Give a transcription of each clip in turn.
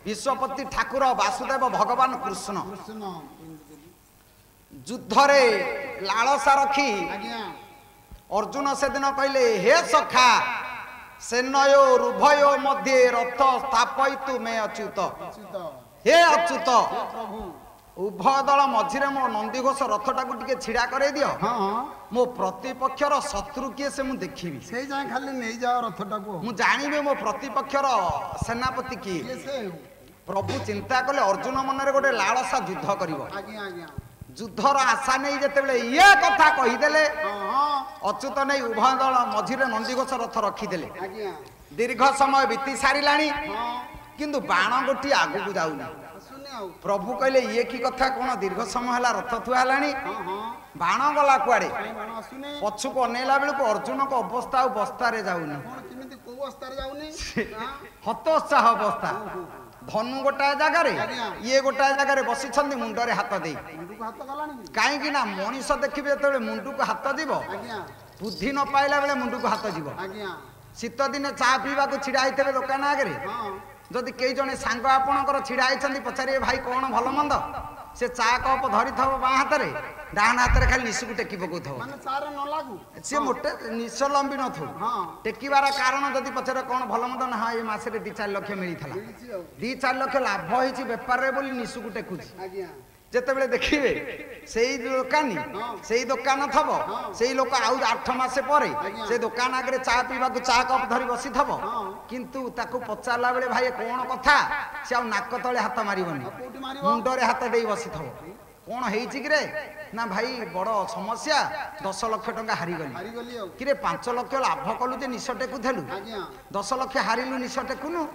विश्वपति ठाकुर वासुदेव भगवान कृष्ण युद्धरे लालसा रखी अर्जुन से दिन कहले हे सखा सेनयो रुभयो मध्य रथ स्थापयतु मे अच्युत हे अच्युत उभय दल मझिरे मो नंदीघोष रथटा को टिके छिड़ा करे दियो मो प्रतिपक्षर शत्रु किए से मु देखिबी से जाय खाली नै जाओ रथटा को मु जानिबे मो प्रतिपक्षर सेनापति किए प्रभु चिंता कले अर्जुन मन रे गोटे लालसा युद्ध करिवो युद्धर आशा नहीं जेतेबेले ये कथा कहीदेले अच्युत नहीं उभय दल मझिरे नंदीघोष रथ रखीदेले दीर्घ समय बीती सारिलाणी किंतु बाण गोटी आगु को जाउनी प्रभु कहले ये की कथा कोन दीर्घ समय हला रथ थुआ हलानी बाण गला कुआडे पछु को अनेला बेल को अर्जुन को अवस्था अवस्था रे जाउनी किमिति को अवस्था रे जाउनी हतोत्साह अवस्था धनु गोटाए जगार ये गोटाए जगार बसी मुंडरे हाथ दे कहीं ना मनीष देखिए जो मुंडू को हाथ जीव बुद्धि न पाइला बेले मुंडू को हाथ जीव शीत दिन चा पीवा छिड़ा होते दुकान आगे जदि कई जने सांग आपणकर छिड़ा होती पचारे भाई कौन भल मंद से चा कप धरी थव बाँ हाथ में डाण हाथ में खाली निशु को टेकी पकाउ सी मोटे निश लंबी न टेकिबार कारण जदि पचारे कौन भल मंद ना ये मसरे 2-4 लाख मिलता 2-4 लाख लाभ होती बेपार बोली निशु को टेकुची जिते देखिए से दुकानी से दुकान थब से लोक आउ 8 मास पर से दुकान आगे चा पीवा चा कप धरी बसी थब किंतु ताकू पचारा बेले भाई कौन कथा से आ नाक तले हाथ मारबनी मुंडरे हाथ दे बसी थब कौन है ना भाई बड़ समस्या 10 लाख टंका हारीगली कि 5 लाख लाभ कलु जे निश टेकुलु 10 लाख हारिलु निश टेकुनु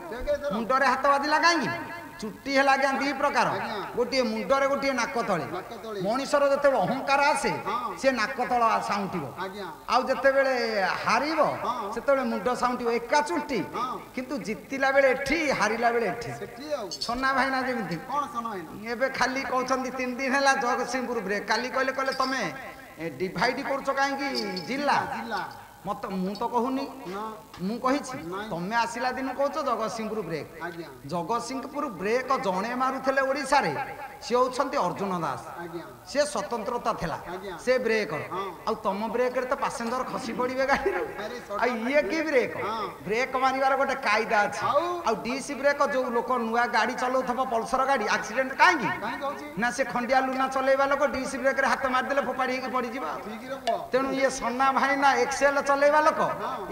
मुंडरे हाथ बाजिला कहीं चुट्टी है आज्ञा 2 प्रकार गोटे मुंडरे गोटे नाक तले मनीषर जो अहंकार आसे से नाक तल साउंटिब आउ जिते हार से मुंड साउंटिब एका चुट्टी किंतु जितला बेले एठी हारिला बेले एठी सोना भाईना जमी एबे खाली कहते 3 दिन है जगतसिंहपुर ब्रेक काली कहले कहले तमें डिवाइड कर कहीं जिला मत मु तो कहूनी मु कही तमें आसला दिन कह जगतसिंहपुर ब्रेक जगतसिंहपुर ब्रेक जड़े मारुले ओडिशा रे सी होती अर्जुन दास सी स्वतंत्रता थिला से ब्रेक आ तुम ब्रेक रे तो पैसेंजर खसी पड़े गाड़ी ये कि ब्रेक ब्रेक मारिबार गोटे कायदा अच्छे आ डीसी ब्रेक जो लोक नुआ गाड़ी चलाऊ पल्सर गाड़ी एक्सीडेंट कहीं ना से खंडिया लुना चलेबा लोक डीसी ब्रेक रे हाथ मारदेले फोपाड़ी पड़ जा तेणु ये सन्ना भाई ना एक्सेल चलेबा लोक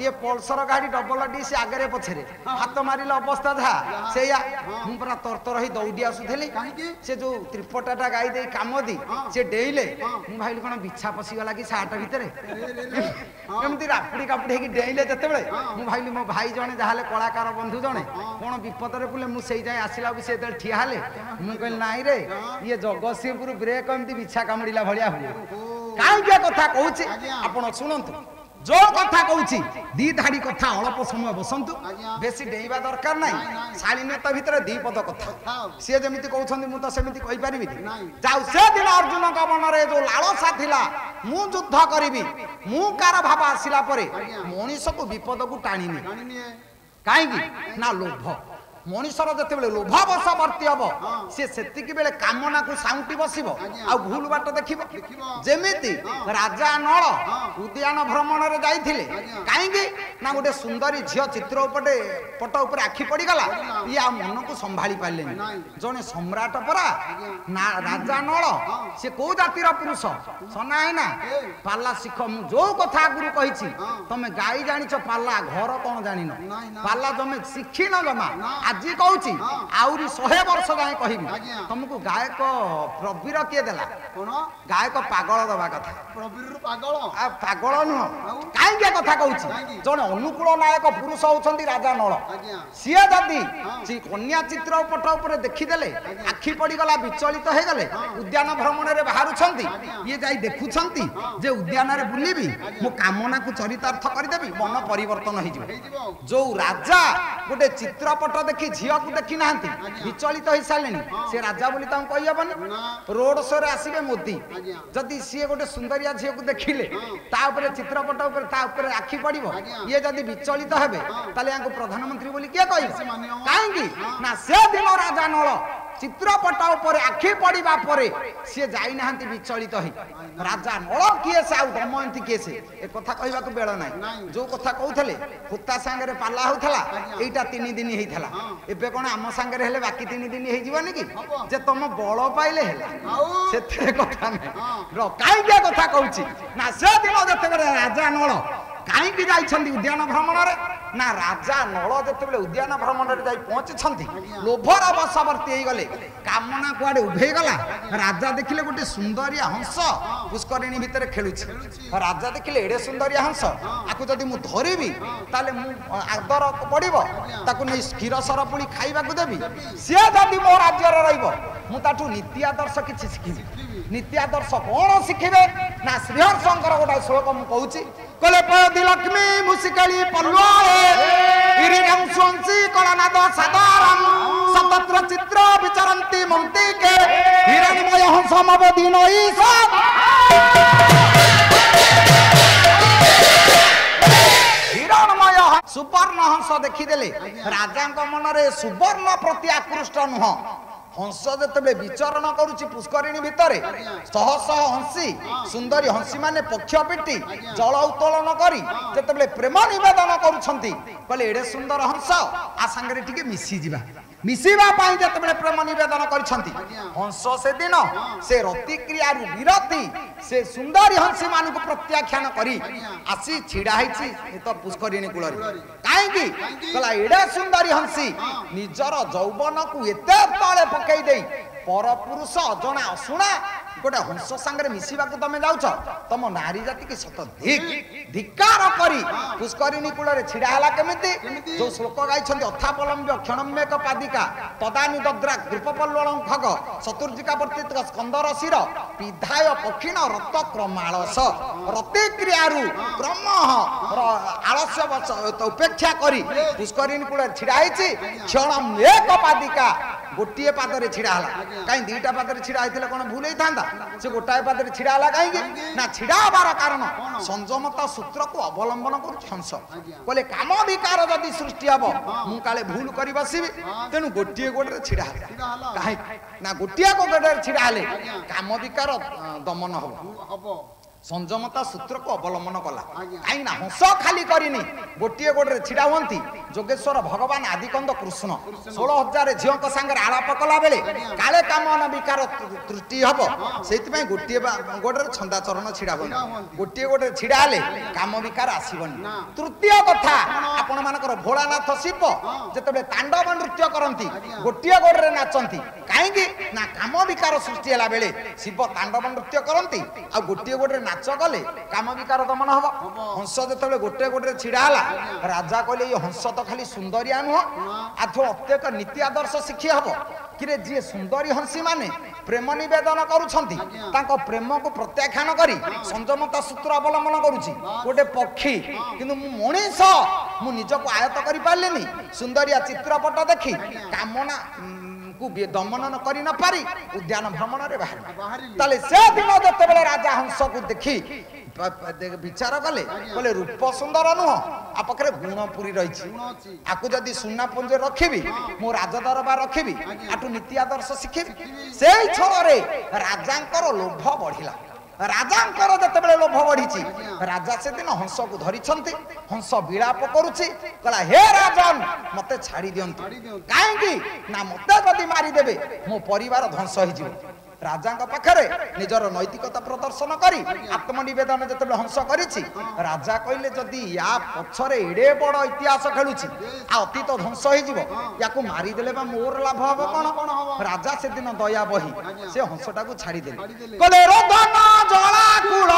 ये पल्सर गाड़ी डबल डीसी आगे पछरे हाथ मारिला अवस्था था से मु पूरा तरतर ही दौड़ी आसुली से जो त्रिपटाटा गाई दे काम दी से डेइले मु भाई कौन बिछा पशिगला कि सार्ट भितर एमती रापुड़ी कापुड़ी डेइले जिते मु भाई मो भाई जने जहाँ कलाकार बंधु जने कौन विपद पुले मुझे जाए आसला से ठिया हेले मुझे कहली नाई रे ये जगतसिंहपुर ब्रेक एमती बिछा कामुड़ा भाया हुए कहीं कथा कहूँ आप शुणु जो कथा कहूँ 2 धाड़ी कथा अल्प समय बसंतु बेसी डेइबा दरकार नहीं शालीनता भितर 2 पद कथा सी जमी कहते मुझे तो सेमती कहीपरि जाऊ से दिन अर्जुन का मन में जो लालसा थिला मु युद्ध करी मु कार भाव आसला मनीष को विपद को टाणी कहीं ना लोभ मनीषर जिते लोभावश वर्ती हम सी बेले कामना को साउंटी बसब आ भूल बाट देख जमीती राजा नल उद्यान भ्रमण में जाइए कहीं ना गोटे सुंदरी झील चित्र उपटे पट उपर आखि पड़गला ये आ मन को संभाली पारे जड़े सम्राट परा ना राजा नल सी कौ जातिर पुरुष सना है ना पाला शिख मु जो कथा आगुरी कही तमें गाई जानिच पाला घर कौन जान पाला जमे शिखिन जमा आज कहूँ आहरी 100 वर्ष जाए कह तुमको गायक प्रवीर किए देला गायक पागल दवा कथा पागल नुह कहीं कथा कहूँ जड़े अनुकूल नायक पुरुष होती राजा नल सी जदि कन्या चित्र पट उपर देखीदे आखि पड़गला विचलित हो गले उद्यान भ्रमण में बाहर ये जाई देखुंट जे उद्यान बुलबी मो कामना को चरितार्थ करदेवी मन परिवर्तन हो जो राजा गोटे चित्रपट देखी देखी झील को देखी ना विचलित हो सारे से राजा बोली कही हेनी रोड शो रे आसवे मोदी जदि सी गोटे सुंदरिया झील को देखिले चित्रपट आखि पड़ो ये जदि विचलित हे प्रधानमंत्री बोली किए कह कहीं ना से दिन राजा नल चित्रपट उपर आखि पड़ा सी जाना विचलित हो राजा नल किए से दमयंती किए से एक कथा कहवा बेल ना जो कथा कहते हुता सांगे पाला होता यहाँ 3 दिन होता एवं कौन आम सांगे हेले बाकी 3 दिन होनी कि जे तुम बल पाइले से कथा ना कहीं कथा कहूँ ना से दिन जो राजा नल कहीं जाइछन्ति उद्यान भ्रमण रे ना राजा नल जो उद्यान भ्रमण रे जाई पहुंची लोभर बशवर्ती हो गले कामना कुआडे उभे गला राजा देखिले गोटे सुंदरिया हंस पुष्करिणी भितर खेलुछि राजा देखिले एडे सुंदरिया हंस आकु जदि मु धरिबी ताले मु आदर पड़िबो ताकु नै क्षीर सरपुली खाइबाकू देबी से जदि मो राज्य रे रहइबो मु ताठू नीति आदर्श किछि शिखिबी नीति आदर्श कोन शिखिबे ना श्रीहर्षंकर गोटा श्लोक मु कहूछि कले पयदि लक्ष्मी मुसिकली पल्वाए इरिरंसुंसी कलनाद सदारं सतत्र चित्र विचरन्ति मन्ति के हिरण्मय हंसमवदीन ईशा हिरण्मय सुवर्ण हंस देखिदेले राजा मन रे सुवर्ण प्रति आकृष्ट नुह हंस जो विचरण करुच्ची पुष्करिणी भितर शह शह हंसी सुंदरी हंसी माने पक्ष पिटी जल उत्तोलन करी जिते प्रेम नवेदन करुँचे एडे सुंदर हंस आ सांगे टिके मिसी जिबा मिसिबा पाई जते प्रेम नवेदन करछंती हंस से दिन से रतिक्रिया विरति से सुंदरी हंसी मान को प्रत्याख्यान करी आसी छिड़ा है तो पुष्करिणी कूल कहीं कहला एडे सुंदरी हंसी निजर यौवन को एते तले पकई दे पर पुरुष अजना अशुणा गोटे हंस सांगे मिसिबा को तमे जाउछ तम नारी जाति की सत धिक्कार करी पुष्करिणी कूल छिड़ा हला केमिति जो श्लोक गाइछन्ती अथापलम्ब्य क्षणम्यक पादिका तदानी दद्रा ग्रुपपल्वलं खग चतुर्जिका वर्तित स्कंदर शिर विधाय पक्षिण रत क्रमाळस रतिक्रियारु क्रम आलस्य उपेक्षा करी पुष्करिणी कूल छिड़ा है क्षणम एक पादिका गोटे पादरे छिड़ा कहीं 2टा पादरे छिड़ा होता कौन भूल होता से गोटाए पादरे छिड़ा कहीं ना छिड़ा हबार कारण संयमता सूत्र को अवलंबन कर हंस कहले काम विकार जदि सृष्टि हम मु काले भूल कर बसबी तेणु गोटे गोटे छिड़ा कहीं ना गोटे गोटे छिड़ा काम विकार दमन हम संयमता सूत्र को अवलंबन कला कहीं ना हंस खाली करनी गोटे गोटे छिड़ा हुंती जोगेश्वर भगवान आदिकंद कृष्ण 16,000 झील सांगे आलाप कला बेले काले कामना विकार त्रुटि हम से गोटे गोटे छंदाचरण छिड़ा हुए गोटे गोटे छिड़ा हेले काम विकार आसबनी तृतीय कथा आपण मानकर भोलानाथ शिव जिते तांडव नृत्य करती गोटे गोटे नाचती कहीं ना काम विकार सृष्टि है बेले शिव तांडव नृत्य करती आ गोटे गोटे नाच कले काम विकार दमन हम हंस जो गोटे गोटे छिड़ा राजा कहले ये हंस तो खाली सुंदरिया नुह आठ प्रत्येक नीति आदर्श शिखी हम कि जी सुंदरी हंसी माने प्रेम नवेदन करुछंती तांको प्रेम को प्रत्याख्यान करी संयमता सूत्र अवलंबन करुची गोटे पक्षी किंतु मनीष मु निजको आयत्त करि पारलेनी सुंदरिया चित्रपट देखी कामना को दमन करि न पारी उद्यान भ्रमण रे बाहर से दिन जते राजा हंस को देखी विचार कले कहले रूप सुंदर नुह आ पाखे गुणपुरी रही आपको जदि सुना पुंज रखी मो राजदरबार रखी आठू नीति आदर्श शिखी से छଳରେ राजांकर लोभ बढ़िला राजांकर जते लोभ बढ़ी राजा से दिन हंस को धरी हंस विलाप करुच्ची कहला हे राजन मते छाड़ी दियंतु कहीं ना मते जदि मारिदेवे मो परिवार ध्वंस हो राजा पाखरे निजर नैतिकता प्रदर्शन करी आत्मनिवेदन जो हंस करिछि राजा कहले जदि या पछरे एडे बड़ इतिहास खेलुछि आ अतीत ध्वंस हो मारिदेले बा मोर लाभ हम कौन राजा से दिन दया बही से हंसटा को छाड़ी देले कहले रोदन जला कुल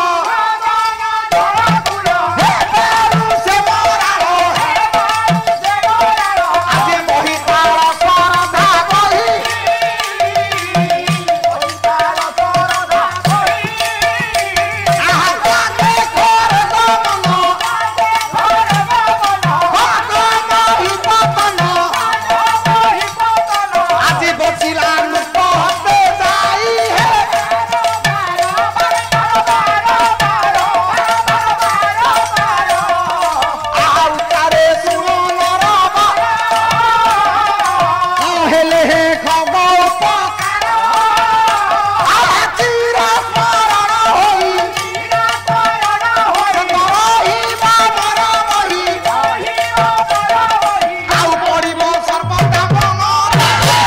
से मोरा आगे बही तारा सरधा बही হে খবর উপকার চির স্মরণ হই রহিবা মর মহি ଆଉ ପଡ଼ିବ ସର୍ବଦା ମନରେ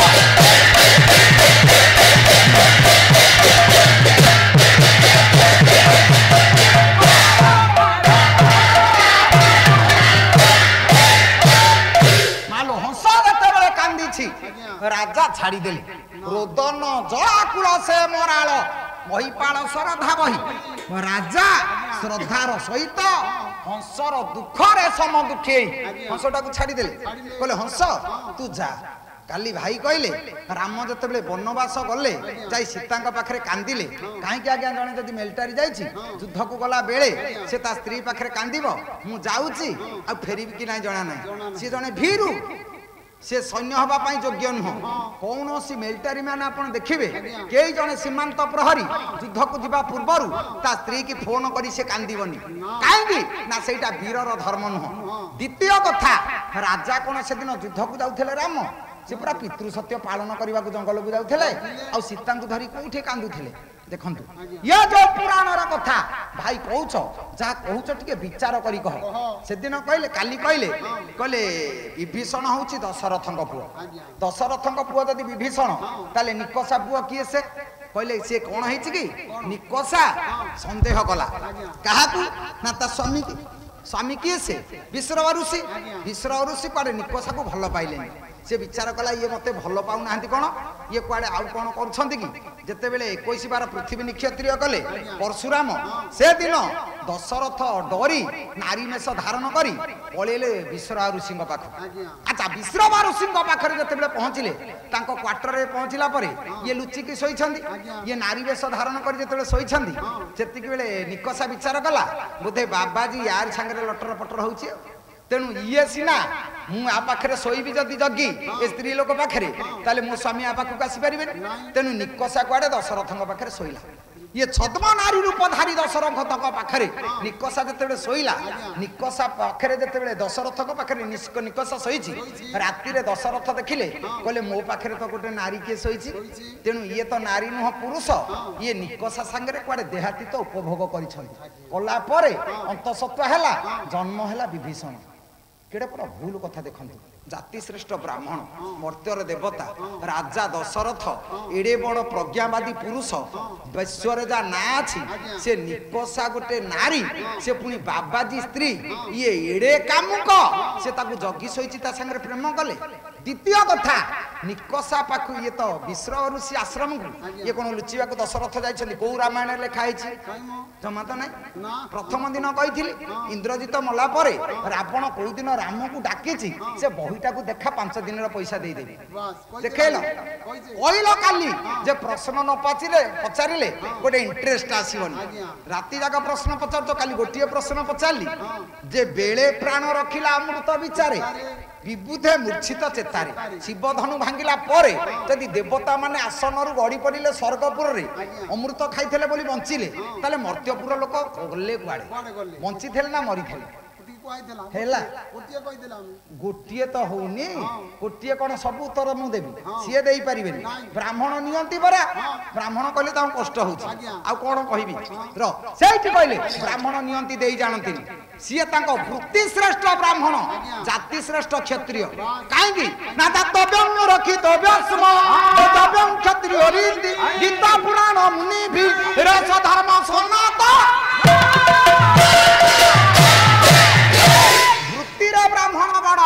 ମାଲୋ ହଂସ ଯେତେବେଳେ କାନ୍ଦିଛି ରାଜା ଛାଡ଼ିଦେଲେ ରୋଦନ ଜଳାକୁଳ ସେ ମରାଳ ମହିପାଳ ଶ୍ରଦ୍ଧା ବହି ରାଜା ଶ୍ରଦ୍ଧାର ସହିତ ହଂସର ଦୁଃଖରେ ସମ ଦୁଃଖୀ ହଂସଟାକୁ ଛାଡ଼ିଦେଲେ କହିଲେ ହଂସ ତୁ ଯା କାଲି ଭାଇ କହିଲେ ରାମ ଯେତେବେଳେ ବନବାସ ଗଲେ ଯାଇ ସୀତାଙ୍କ ପାଖରେ କାନ୍ଦିଲେ କାହିଁକି ଆଜ୍ଞା ଜଣେ ଯଦି ମିଲିଟାରୀ ଯାଇଛି ଯୁଦ୍ଧକୁ ଗଲା ବେଳେ ସେ ତା ସ୍ତ୍ରୀ ପାଖରେ କାନ୍ଦିବ ମୁଁ ଯାଉଛି ଆଉ ଫେରିବି କି ନାହିଁ ଜଣା ନାହିଁ ସିଏ ଜଣେ ଭୀରୁ ସେ ସୈନ୍ୟ ହେବା ପାଇଁ ଯୋଗ୍ୟ ନୁହଁ କୌଣସି ମିଲିଟାରୀ ମ୍ୟାନ୍ ଆପଣ ଦେଖିବେ କେହି ଜଣେ ସୀମାନ୍ତ ପ୍ରହରୀ ଯୁଦ୍ଧକୁ ଯିବା ପୂର୍ବରୁ ତା ସ୍ତ୍ରୀ କି ଫୋନ କରି ସେ କାନ୍ଦିବନି କାହିଁକି ନା ସେଇଟା ବୀରର ଧର୍ମ ନୁହଁ ଦ୍ୱିତୀୟ କଥା ରାଜା କଣ ସେଦିନ ଯୁଦ୍ଧକୁ ଯାଉଥିଲେ ରାମ ସେ ପୁରା ପିତୃ ସତ୍ୟ ପାଳନ କରିବାକୁ ଜଙ୍ଗଲକୁ ଯାଉଥିଲେ ଆଉ ସୀତାଙ୍କୁ ଧରି କୋଉଠି କାନ୍ଦୁଥିଲେ ଦେଖନ୍ତୁ ଇଏ ଯୋଉ ପୁରାଣର କଥା ଭାଇ କହୁଛ ଯାହା କହୁଛ ଟିକେ ବିଚାର କରି କହ ସେଦିନ କହିଲେ କାଲି କହିଲେ ବିଭୀଷଣ ହଉଛି ଦଶରଥଙ୍କ ପୁଅ ଦଶରଥଙ୍କ ପୁଅ ଯଦି ବିଭୀଷଣ ତାହେଲେ ନିକଷା ପୁଅ କିଏ ସେ କହିଲେ ସିଏ କଣ ହେଇଛି କି ନିକଷା ସନ୍ଦେହ କଲା କାହାକୁ ନା ତା ସ୍ୱାମୀ କିଏ ସେ ବିଶ୍ରବ ଋଷି କୁଆଡେ ନିକଷାକୁ ଭଲ ପାଇଲେନି ସେ ବିଚାର କଲା ଇଏ ମତେ ଭଲ ପାଉନାହାନ୍ତି କଣ ଇଏ କୁଆଡେ ଆଉ କଣ କରୁଛନ୍ତି କି ଯେତେବେଳେ 21 ବାର ପୃଥିବୀ ନିକ୍ଷତ୍ରିୟ କଲେ ପରଶୁରାମ ସେଦିନ ଦଶରଥ ଡରି ନାରୀ ବେଶ ଧାରଣ କରି ପଳେଇଲେ ବିଶ୍ରବା ଋଷିଙ୍କ ପାଖକୁ ଆଚ୍ଛା ବିଶ୍ରବା ଋଷିଙ୍କ ପାଖରେ ଯେତେବେଳେ ପହଞ୍ଚିଲେ ତାଙ୍କ କ୍ୱାର୍ଟରରେ ପହଞ୍ଚିଲା ପରେ ଇଏ ଲୁଚିକି ଶୋଇଛନ୍ତି ଇଏ ନାରୀ ବେଶ ଧାରଣ କରି ଯେତେବେଳେ ଶୋଇଛନ୍ତି ସେତିକି ବେଳେ ନିକଷା ବିଚାର କଲା ବୋଧେ ବାବାଜୀ ୟାର ସାଙ୍ଗରେ ଲଟର ପଟର ହଉଛି ତେଣୁ ଇଏ ସିନା ମୁଁ ଆ ପାଖରେ ଶୋଇବି ଯଦି ଜଗି ଏ ସ୍ତ୍ରୀ ଲୋକ ପାଖରେ ତାହେଲେ ମୋ ସ୍ୱାମୀ ଆ ପାଖକୁ ଆସିପାରିବେନି ତେଣୁ ନିକଷା କୁଆଡେ ଦଶରଥଙ୍କ ପାଖରେ ଶୋଇଲା ଇଏ ଛଦ୍ମ ନାରୀ ରୂପଧାରୀ ଦଶରଥଙ୍କ ପାଖରେ ନିକଷା ଯେତେବେଳେ ଶୋଇଲା ନିକଷା ପାଖରେ ଯେତେବେଳେ ଦଶରଥଙ୍କ ପାଖରେ ନିକଷା ଶୋଇଛି ରାତିରେ ଦଶରଥ ଦେଖିଲେ କହିଲେ ମୋ ପାଖରେ ତ ଗୋଟେ ନାରୀ କିଏ ଶୋଇଛି ତେଣୁ ଇଏ ତ ନାରୀ ନୁହଁ ପୁରୁଷ ଇଏ ନିକଷା ସାଙ୍ଗରେ କୁଆଡେ ଦେହାତୀତ ଉପଭୋଗ କରିଛନ୍ତି କଲା ପରେ ଅନ୍ତଃସତ୍ତ୍ୱ ହେଲା ଜନ୍ମ ହେଲା ବିଭୀଷଣ କେଡ଼େ ପୁରା ଭୁଲ କଥା ଦେଖନ୍ତୁ ଜାତି ଶ୍ରେଷ୍ଠ ବ୍ରାହ୍ମଣ ମର୍ତ୍ତ୍ୟର ଦେବତା ରାଜା ଦଶରଥ ଏଡେ ବଡ଼ ପ୍ରଜ୍ଞାବାଦୀ ପୁରୁଷ ବିଶ୍ୱରେ ଯା ନାଁ ଅଛି ସେ ନିକଷା ଗୋଟେ ନାରୀ ସେ ପୁଣି ବାବାଜୀ ସ୍ତ୍ରୀ ଇଏ ଏଡେ କାମୁକ ସେ ତାକୁ ଜଗି ଶୋଇଛି ତା ସାଙ୍ଗରେ ପ୍ରେମ କଲେ ଦ୍ୱିତୀୟ କଥା ନିକଷା ପାଖକୁ ଇଏ ତ ବିଶ୍ରବ ଋଷି ଆଶ୍ରମକୁ ଇଏ କଣ ଲୁଚିବାକୁ ଦଶରଥ ଯାଇଛନ୍ତି କୋଉ ରାମାୟଣରେ ଲେଖା ହେଇଛି ଜମା ତ ନାହିଁ ପ୍ରଥମ ଦିନ କହିଥିଲି ଇନ୍ଦ୍ରଜିତ ମଲା ପରେ ରାବଣ କୋଉ ଦିନ ରାମକୁ ଡାକିଛି ସେ ବହିଟାକୁ ଦେଖା 5 ଦିନର ପଇସା ଦେଇଦେବି ଦେଖେଇଲ କହିଲ କାଲି ଯେ ପ୍ରଶ୍ନ ନ ପଚାରିଲେ ଗୋଟେ ଇଣ୍ଟରେଷ୍ଟ ଆସିବନି ରାତି ଯାକ ପ୍ରଶ୍ନ ପଚାରୁଛ କାଲି ଗୋଟିଏ ପ୍ରଶ୍ନ ପଚାରିଲି ଯେ ବେଳେ ପ୍ରାଣ ରଖିଲା ଅମୃତ ବିଚାରେ ବିବୁଧେ ମୂର୍ଚ୍ଛିତ ଚେତାରେ ଶିବ ଧନୁ ଭାଙ୍ଗିଲା ପରେ ଯଦି ଦେବତା ମାନେ ଆସନରୁ ଗଡ଼ି ପଡ଼ିଲେ ସ୍ୱର୍ଗପୁରରେ ଅମୃତ ଖାଇଥିଲେ ବୋଲି ବଞ୍ଚିଲେ ତାହେଲେ ମର୍ତ୍ତ୍ୟପୁର ଲୋକ ଗଲେ କୁଆଡେ ବଞ୍ଚିଥିଲେ ନା ମରିଥିଲେ ହେଲା ଗୋଟିଏ ତ ହଉନି ଗୋଟିଏ କଣ ସବୁ ଉତ୍ତର ମୁଁ ଦେବି ସିଏ ଦେଇପାରିବେନି ବ୍ରାହ୍ମଣ ନିଅନ୍ତି ପରା ବ୍ରାହ୍ମଣ କହିଲେ ତାଙ୍କୁ କଷ୍ଟ ହଉଛି ଆଉ କଣ କହିବି ସେଇଠି କହିଲେ ବ୍ରାହ୍ମଣ ନିଅନ୍ତି ଦେଇ ଜାଣନ୍ତିନି ସିଏ ତାଙ୍କ ବୃତ୍ତି ଶ୍ରେଷ୍ଠ ବ୍ରାହ୍ମଣ ଜାତି ଶ୍ରେଷ୍ଠ କ୍ଷତ୍ରିୟ କାହିଁକି ନା ଦାତବ୍ୟଂ ରଖିତବ୍ୟସ୍ମ ଦାତବ୍ୟଂ କ୍ଷତ୍ରିୟ ରୀତି ଗୀତା ପୁରାଣ ମୁନି ଭି ରସ ଧର୍ମ ସନାତ ବୃତ୍ତିରେ ବ୍ରାହ୍ମଣ ବଡ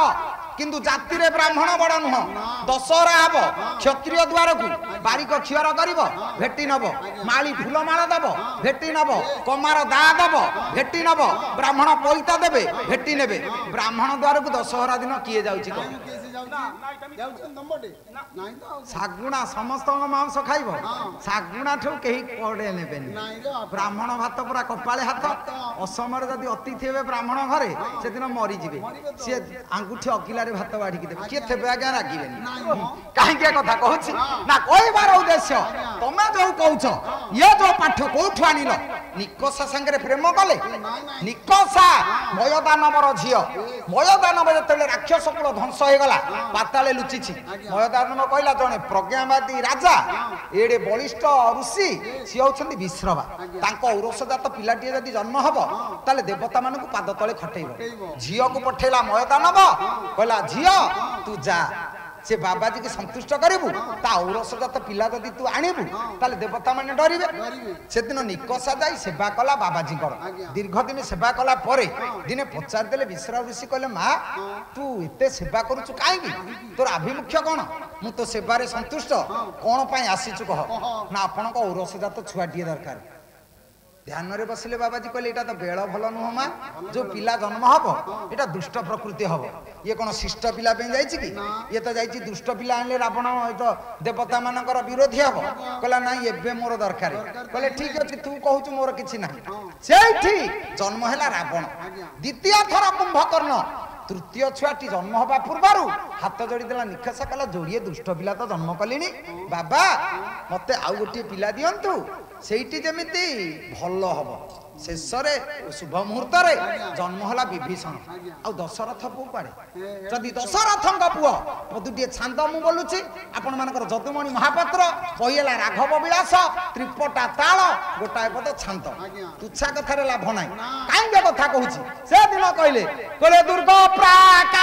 କିନ୍ତୁ ଜାତିରେ ବ୍ରାହ୍ମଣ ବଡ ନୁହଁ ଦଶହରା ହବ କ୍ଷତ୍ରିୟ ଦ୍ୱାରକୁ ବାରିକ କ୍ଷିଅର କରିବ ଭେଟି ନବ ମାଳି ଫୁଲମାଳ ଦବ ଭେଟି ନବ କମାର ଦା ଦବ ଭେଟି ନବ ବ୍ରାହ୍ମଣ ପଇତା ଦେବେ ଭେଟି ନେବେ ବ୍ରାହ୍ମଣ ଦ୍ୱାରକୁ ଦଶହରା ଦିନ କିଏ ଯାଉଛି ଶାଗୁଣା ସମସ୍ତଙ୍କ ମାଂସ ଖାଇବ ଶାଗୁଣା ଠୁ କେହି କୁଆଡେ ନେବେନି ବ୍ରାହ୍ମଣ ଭାତ ପୁରା କପାଳେ ହାତ ଅସମୟରେ ଯଦି ଅତିଥି ହେବେ ବ୍ରାହ୍ମଣ ଘରେ ସେଦିନ ମରିଯିବେ ସିଏ ଆଙ୍ଗୁଠି ଅକିଲାରେ ଭାତ ବାଢିକି ଦେବେ କିଏ ଥେବେ ଆଜ୍ଞା ରାଗିବେନି କାହିଁକି ଏ କଥା କହୁଛି ନା କହିବାର ଉଦ୍ଦେଶ୍ୟ ତମେ ଯୋଉ କହୁଛ ଇଏ ଯୋଉ ପାଠ କୋଉଠୁ ଆଣିଲ ନିକଷା ସାଙ୍ଗରେ ପ୍ରେମ କଲେ ନିକଷା ମୟଦାନବର ଝିଅ ମୟଦାନବ ଯେତେବେଳେ ରାକ୍ଷସ କୁଳ ଧ୍ୱଂସ ହେଇଗଲା ପାତାଳେ ଲୁଚିଛି ମୟଦାନବ କହିଲା ଜଣେ ପ୍ରଜ୍ଞାବାଦୀ ରାଜା ଏଡେ ବଳିଷ୍ଠ ଋଷି ସିଏ ହଉଛନ୍ତି ବିଶ୍ରବା ତାଙ୍କ ଔରସଜାତ ପିଲାଟିଏ ଯଦି ଜନ୍ମ ହବ ତାହେଲେ ଦେବତା ମାନଙ୍କୁ ପାଦ ତଳେ ଖଟେଇବ ଝିଅକୁ ପଠେଇଲା ମୟଦାନବ କହିଲା ଝିଅ ତୁ ଯା से बाबाजी की संतुष्ट करू ता औरसजात पिला जदि तू आणबू ताले देवता माने डरिबे से दिन निकषा जाई सेवा कला बाबाजी दीर्घ दिन सेवा कला परे दिने पचार देले विश्रा ऋषि कहले माँ तू एते सेवा करूचु काई तोर आभिमुख्य कौन मु तो सेवारे संतुष्ट कौन पाई आसीचु कह ना आपनक औरसजात छुआटिए दरकार ध्यान रे बसिले बाबाजी कहले एटा तो बेल भल नुह माँ जो पिला जन्म हम एटा दुष्ट प्रकृति हम ये कौन शिष्ट पिला पे जाइछि कि ये तो जाइछि दुष्ट पिला आनले रावण तो देवता मानकर विरोधी हम कहला ना एबे मोर दरकार कहले ठीक अछि तू कहूछु मोर किछि ना सेठी जन्म हैला रावण द्वितीय थर कुंभकर्ण तृतीय छुआटी जन्म हवा पूर्व हाथ जोड़ी देला निकषा कला जोड़िए दुष्ट पिला तो जन्म कलिनी बाबा मते आउ गोटे पिला दियंतु सेठी जेमिति भल हम शेष शुभ मुहूर्त जन्म है विभीषण आ दशरथ पु कड़े जदि दशरथ पुओ दुटे छांद मु बोलुची आपण मानकर जदुमणि महापात्र पहिला राघव विलास त्रिपटा ताल गोटाए पद छांद तुच्छा कथार लाभ ना कहीं कथा कहूँ से दिन कहले दुर्ग प्राका